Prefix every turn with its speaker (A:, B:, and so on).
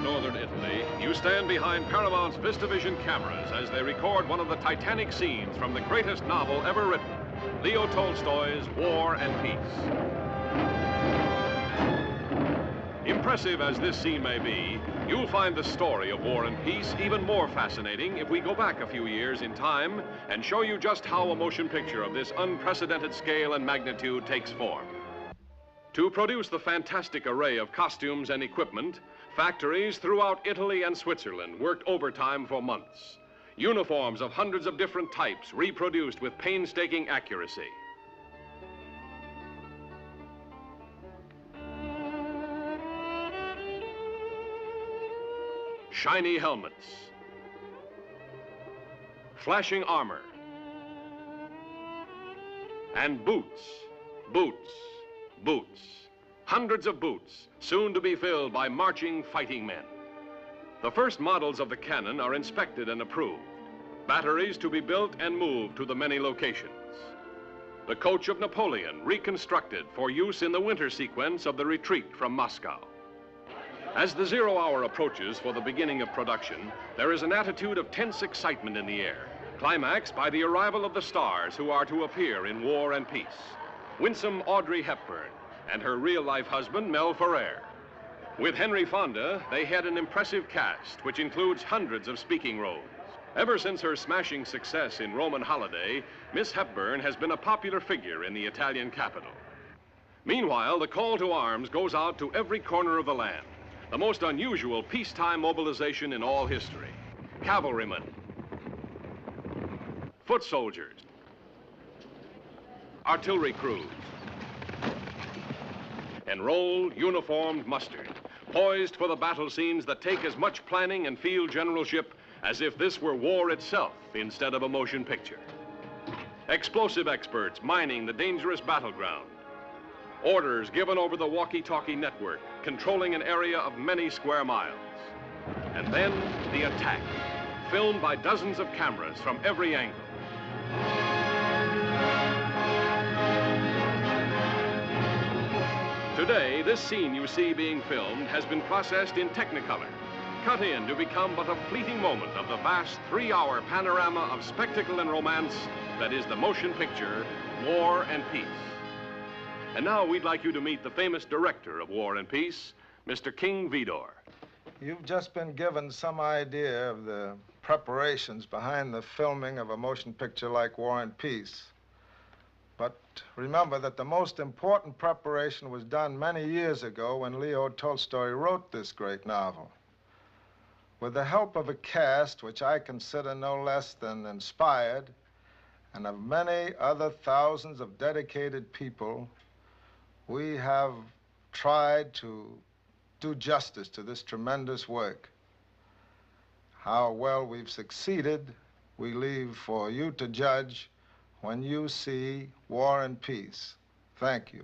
A: northern Italy, you stand behind Paramount's VistaVision cameras as they record one of the titanic scenes from the greatest novel ever written, Leo Tolstoy's War and Peace. Impressive as this scene may be, you'll find the story of War and Peace even more fascinating if we go back a few years in time and show you just how a motion picture of this unprecedented scale and magnitude takes form. To produce the fantastic array of costumes and equipment, factories throughout Italy and Switzerland worked overtime for months. Uniforms of hundreds of different types reproduced with painstaking accuracy. Shiny helmets, flashing armor, and boots, boots, boots. Hundreds of boots, soon to be filled by marching, fighting men. The first models of the cannon are inspected and approved. Batteries to be built and moved to the many locations. The coach of Napoleon reconstructed for use in the winter sequence of the retreat from Moscow. As the 0 hour approaches for the beginning of production, there is an attitude of tense excitement in the air, climaxed by the arrival of the stars who are to appear in War and Peace. Winsome Audrey Hepburn and her real-life husband, Mel Ferrer. With Henry Fonda, they had an impressive cast, which includes hundreds of speaking roles. Ever since her smashing success in Roman Holiday, Miss Hepburn has been a popular figure in the Italian capital. Meanwhile, the call to arms goes out to every corner of the land. The most unusual peacetime mobilization in all history. Cavalrymen, foot soldiers, artillery crews, enrolled, uniformed, mustered, poised for the battle scenes that take as much planning and field generalship as if this were war itself instead of a motion picture. Explosive experts mining the dangerous battleground. Orders given over the walkie-talkie network, controlling an area of many square miles. And then the attack, filmed by dozens of cameras from every angle. Today, this scene you see being filmed has been processed in Technicolor, cut in to become but a fleeting moment of the vast 3-hour panorama of spectacle and romance that is the motion picture, War and Peace. And now we'd like you to meet the famous director of War and Peace, Mr. King Vidor.
B: You've just been given some idea of the preparations behind the filming of a motion picture like War and Peace. But remember that the most important preparation was done many years ago when Leo Tolstoy wrote this great novel. With the help of a cast which I consider no less than inspired, and of many other thousands of dedicated people, we have tried to do justice to this tremendous work. How well we've succeeded, we leave for you to judge when you see War and Peace. Thank you.